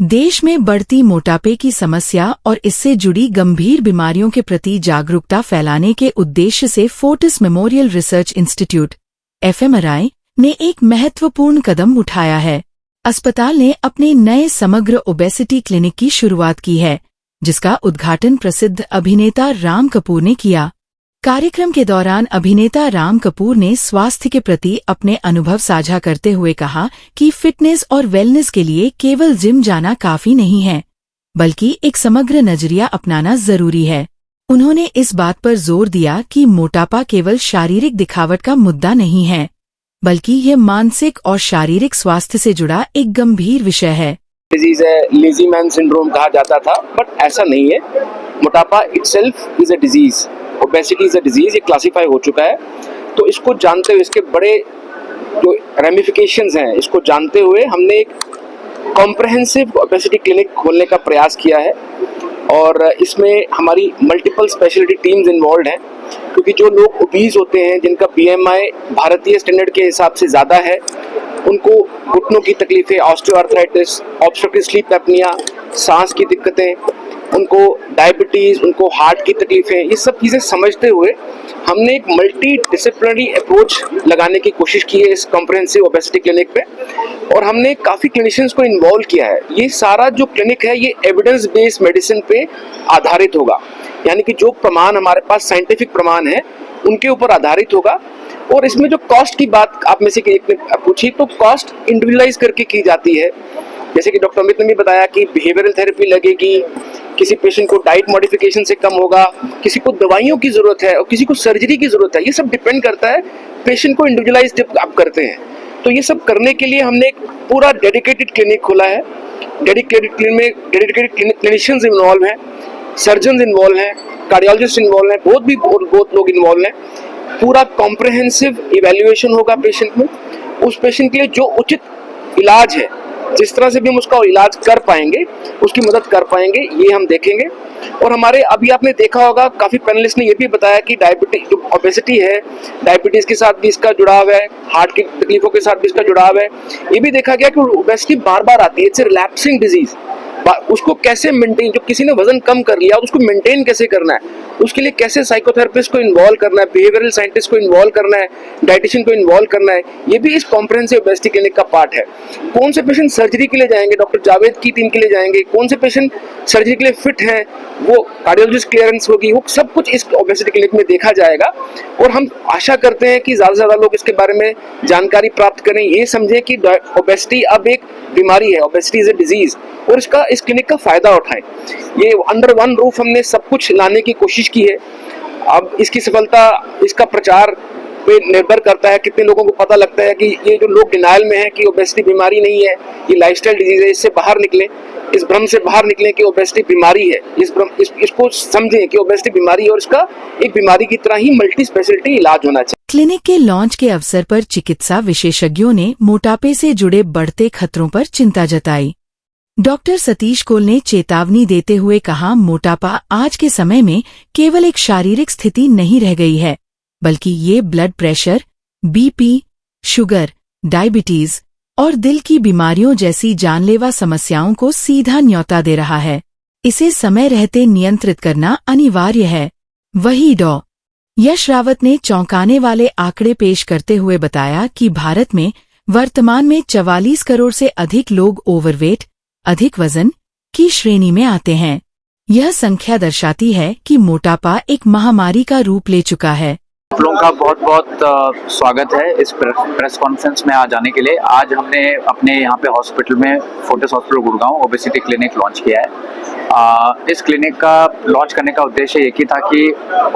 देश में बढ़ती मोटापे की समस्या और इससे जुड़ी गंभीर बीमारियों के प्रति जागरूकता फैलाने के उद्देश्य से Fortis memorial research institute (FMRI) ने एक महत्वपूर्ण कदम उठाया है। अस्पताल ने अपने नए समग्र ओबेसिटी क्लिनिक की शुरुआत की है, जिसका उद्घाटन प्रसिद्ध अभिनेता राम कपूर ने किया। कार्यक्रम के दौरान अभिनेता राम कपूर ने स्वास्थ्य के प्रति अपने अनुभव साझा करते हुए कहा कि फिटनेस और वेलनेस के लिए केवल जिम जाना काफी नहीं है, बल्कि एक समग्र नजरिया अपनाना जरूरी है। उन्होंने इस बात पर जोर दिया कि मोटापा केवल शारीरिक दिखावट का मुद्दा नहीं है, बल्कि यह मानसिक और शारीरिक स्वास्थ्य से जुड़ा एक गंभीर विषय है। डिजीज है, लेजी मैन सिंड्रोम कहा जाता था, बट ऐसा नहीं है। मोटापा itself is a disease, obesity is a disease, ये क्लासिफाई हो चुका है। तो इसको जानते हुए, इसके बड़े जो रेमिफिकेशंस हैं, इसको जानते हुए हमने एक कॉम्प्रहेंसिव ओबेसिटी क्लिनिक खोलने का प्रयास किया है और इसमें हमारी मल्टीपल स्पेशलिटी टीम्स इन्वॉल्व हैं, क्योंकि जो लोग ओबीज होते हैं, जिनका BMI भारतीय स्टैंडर्ड के हिसाब से ज़्यादा है, उनको घुटनों की तकलीफें, ऑस्टियोआर्थराइटिस, ऑब्स्ट्रक्टिव स्लीप एपनिया, सांस की दिक्कतें, उनको डायबिटीज़, उनको हार्ट की तकलीफें, ये सब चीज़ें समझते हुए हमने एक मल्टी डिसिप्लिनरी अप्रोच लगाने की कोशिश की है इस कॉम्प्रहेंसिव ओबेसिटी क्लिनिक पे, और हमने काफ़ी क्लिनिशियंस को इन्वॉल्व किया है। ये सारा जो क्लिनिक है, ये एविडेंस बेस्ड मेडिसिन पे आधारित होगा, यानी कि जो प्रमाण हमारे पास साइंटिफिक प्रमाण है उनके ऊपर आधारित होगा। और इसमें जो कॉस्ट की बात आप में से एक ने पूछी, तो कॉस्ट इंडिविजुअलाइज करके की जाती है। जैसे कि डॉक्टर अमित ने भी बताया कि बिहेवियरल थेरेपी लगेगी, किसी पेशेंट को डाइट मॉडिफिकेशन से कम होगा, किसी को दवाइयों की ज़रूरत है और किसी को सर्जरी की ज़रूरत है। ये सब डिपेंड करता है पेशेंट को इंडिविजुअलाइज जब आप करते हैं। तो ये सब करने के लिए हमने एक पूरा डेडिकेटेड क्लिनिक खोला है। डेडिकेटेड क्लिनिशियंस इन्वॉल्व हैं, सर्जन इन्वॉल्व हैं, कार्डियोलॉजिस्ट इन्वॉल्व हैं, बहुत लोग इन्वॉल्व हैं। पूरा कॉम्प्रहेंसिव इवैल्यूएशन होगा पेशेंट में। उस पेशेंट के लिए जो उचित इलाज है, जिस तरह से भी हम उसका इलाज कर पाएंगे, उसकी मदद कर पाएंगे, ये हम देखेंगे। और हमारे अभी आपने देखा होगा, काफ़ी पैनलिस्ट ने ये भी बताया कि डायबिटीज, जो ओबेसिटी है, डायबिटीज़ के साथ भी इसका जुड़ाव है, हार्ट की तकलीफों के साथ भी इसका जुड़ाव है। ये भी देखा गया कि ओबेसिटी बार बार आती है, इट्स ए रिलैप्सिंग डिजीज। उसको कैसे मेंटेन, जो किसी ने वजन कम कर लिया, उसको मेंटेन कैसे करना है, उसके लिए कैसे साइकोथेरेपिस्ट को इन्वॉल्व करना है, बिहेवियरल साइंटिस्ट को इन्वॉल्व करना है, डाइटिशियन को इन्वॉल्व करना है, ये भी इस कॉम्प्रहेंसिव ओबेसिटी क्लिनिक का पार्ट है। कौन से पेशेंट सर्जरी के लिए जाएंगे, डॉक्टर जावेद की टीम के लिए जाएंगे, कौन से पेशेंट सर्जरी के लिए फिट हैं, वो कार्डियोलॉजिस्ट क्लियरेंस होगी, वो सब कुछ इस ओबेसिटी क्लिनिक में देखा जाएगा। और हम आशा करते हैं कि ज़्यादा से ज़्यादा लोग इसके बारे में जानकारी प्राप्त करें, ये समझें कि ओबेसिटी अब एक बीमारी है, ओबेसिटी इज ए डिजीज, और इसका इस क्लिनिक का फायदा उठाएं। ये अंडर वन रूफ हमने सब कुछ लाने की कोशिश की है। अब इसकी सफलता, इसका प्रचार पे निर्भर करता है कितने लोगों को पता लगता है कि ये जो लोग डिनाइल में है कि ओबेसिटी बीमारी नहीं है, ये लाइफस्टाइल डिजीज है, इससे बाहर निकलें, इस भ्रम से बाहर निकलें कि ओबेसिटी बीमारी है। इसको समझें कि ओबेसिटी बीमारी है और इसका एक बीमारी की तरह ही मल्टी स्पेशलिटी इलाज होना चाहिए। क्लिनिक के लॉन्च के अवसर पर चिकित्सा विशेषज्ञों ने मोटापे से जुड़े बढ़ते खतरों पर चिंता जताई। डॉक्टर सतीश कोल ने चेतावनी देते हुए कहा, मोटापा आज के समय में केवल एक शारीरिक स्थिति नहीं रह गई है, बल्कि ये blood pressure, BP, sugar, diabetes और दिल की बीमारियों जैसी जानलेवा समस्याओं को सीधा न्योता दे रहा है। इसे समय रहते नियंत्रित करना अनिवार्य है। वहीं डॉ. यश रावत ने चौंकाने वाले आंकड़े पेश करते हुए बताया कि भारत में वर्तमान में 44 करोड़ से अधिक लोग ओवरवेट, अधिक वजन की श्रेणी में आते हैं। यह संख्या दर्शाती है कि मोटापा एक महामारी का रूप ले चुका है। आप लोगों का बहुत बहुत स्वागत है इस प्रेस कॉन्फ्रेंस में आज आने के लिए। आज हमने अपने यहाँ पे हॉस्पिटल में, Fortis hospital Gurgaon, obesity clinic launch किया है। इस क्लिनिक का लॉन्च करने का उद्देश्य एक ही था कि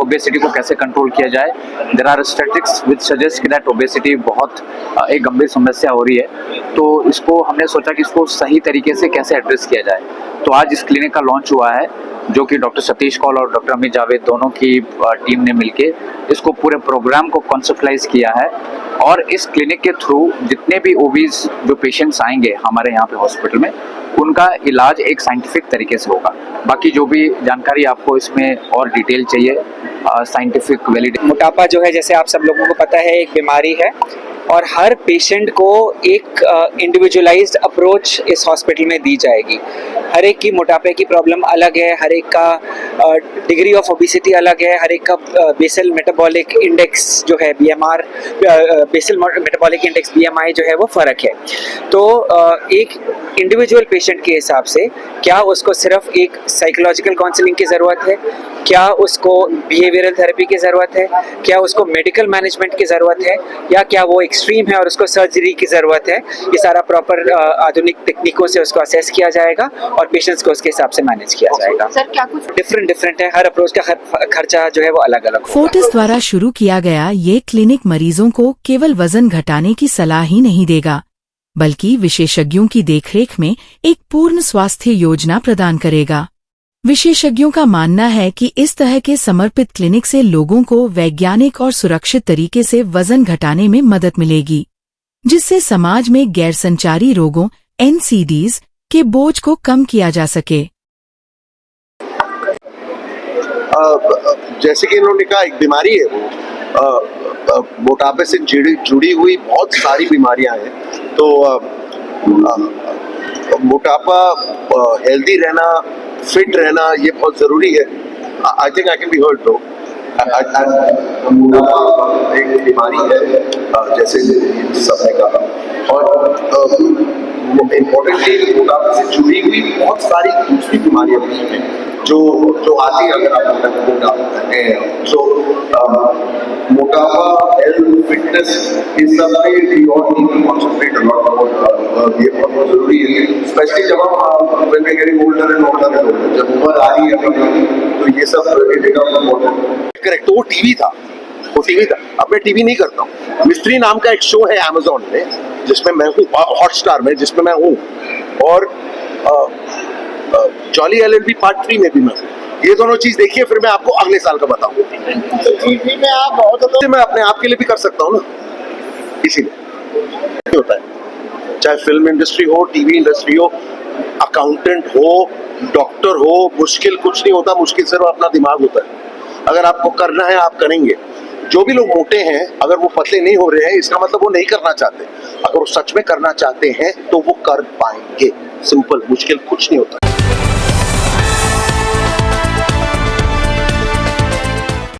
ओबेसिटी को कैसे कंट्रोल किया जाए। There are statistics which suggest that obesity बहुत एक गंभीर समस्या हो रही है, तो इसको हमने सोचा कि इसको सही तरीके से कैसे एड्रेस किया जाए। तो आज इस क्लिनिक का लॉन्च हुआ है, जो कि डॉक्टर सतीश कौल और डॉक्टर अमित जावेद दोनों की टीम ने मिलके इसको पूरे प्रोग्राम को कॉन्सेप्टलाइज किया है। और इस क्लिनिक के थ्रू जितने भी ओबीज जो पेशेंट्स आएंगे हमारे यहाँ पे हॉस्पिटल में, उनका इलाज एक साइंटिफिक तरीके से होगा। बाकी जो भी जानकारी आपको इसमें और डिटेल चाहिए, साइंटिफिक वैलिड। मोटापा जो है, जैसे आप सब लोगों को पता है, एक बीमारी है और हर पेशेंट को एक इंडिविजुअलाइज्ड अप्रोच इस हॉस्पिटल में दी जाएगी। हर एक की मोटापे की प्रॉब्लम अलग है, हर एक का डिग्री ऑफ ओबेसिटी अलग है, हर एक का बेसल मेटाबॉलिक इंडेक्स जो है BMR, basal metabolic index BMI जो है वो फ़र्क है। तो एक इंडिविजुअल पेशेंट के हिसाब से क्या उसको सिर्फ एक साइकोलॉजिकल काउंसलिंग की ज़रूरत है, क्या उसको बिहेवियरल थेरेपी की ज़रूरत है, क्या उसको मेडिकल मैनेजमेंट की ज़रूरत है, या क्या वो एक्सट्रीम है और उसको सर्जरी की ज़रूरत है, ये सारा प्रॉपर आधुनिक तकनीकों से उसको असेस किया जाएगा और पेशेंट्स को उसके हिसाब से मैनेज किया जाएगा। सर क्या कुछ डिफरेंट है, हर अप्रोच का खर्चा जो है वो अलग अलग होगा। फोर्टिस द्वारा शुरू किया गया ये क्लिनिक मरीजों को केवल वजन घटाने की सलाह ही नहीं देगा, बल्कि विशेषज्ञों की देखरेख में एक पूर्ण स्वास्थ्य योजना प्रदान करेगा। विशेषज्ञों का मानना है कि इस तरह के समर्पित क्लिनिक से लोगों को वैज्ञानिक और सुरक्षित तरीके से वजन घटाने में मदद मिलेगी, जिससे समाज में गैरसंचारी रोगों NCDs के बोझ को कम किया जा सके। जैसे कि इन्होंने कहा, एक बीमारी है वो, मोटापे से जुड़ी हुई बहुत सारी बीमारियां हैं। तो मोटापा, हेल्दी रहना, फिट रहना, ये बहुत जरूरी है। I think I can be heard दो। मोटापा एक बीमारी है, जैसे सबने कहा, और इम्पोर्टेंटली मोटापे से जुड़ी हुई बहुत सारी दूसरी बीमारियां भी हैं जो आती है अगर आप मोटा हैं। सो मोटापा, हेल्थ, फिटनेस, इस सब पे we all need to concentrate a lot. ये बहुत जरूरी है, स्पेशली जब हम when we getting older and older, जब उम्र आ रही है तो ये सब करेक्ट। तो वो टीवी था। अब मैं टीवी नहीं करता हूँ। मिस्ट्री नाम का एक शो है अमेज़न में, जिसमें मैं हूँ, हॉटस्टार में, जिसमें मैं हूँ, और जॉली LLB पार्ट 3 में भी मैं हूँ। ये दोनों चीज देखिए, फिर मैं आपको अगले साल का बताऊंगा। तो टीवी में आप बहुत मैं अपने आप के लिए भी कर सकता हूँ ना, इसीलिए होता है। चाहे फिल्म इंडस्ट्री हो, टीवी इंडस्ट्री हो, अकाउंटेंट हो, डॉक्टर हो, मुश्किल कुछ नहीं होता। मुश्किल सिर्फ अपना दिमाग होता है। अगर आपको करना है, आप करेंगे। जो भी लोग मोटे हैं, अगर वो पतले नहीं हो रहे हैं, इसका मतलब वो नहीं करना चाहते। अगर वो सच में करना चाहते हैं तो वो कर पाएंगे। सिंपल, मुश्किल कुछ नहीं होता।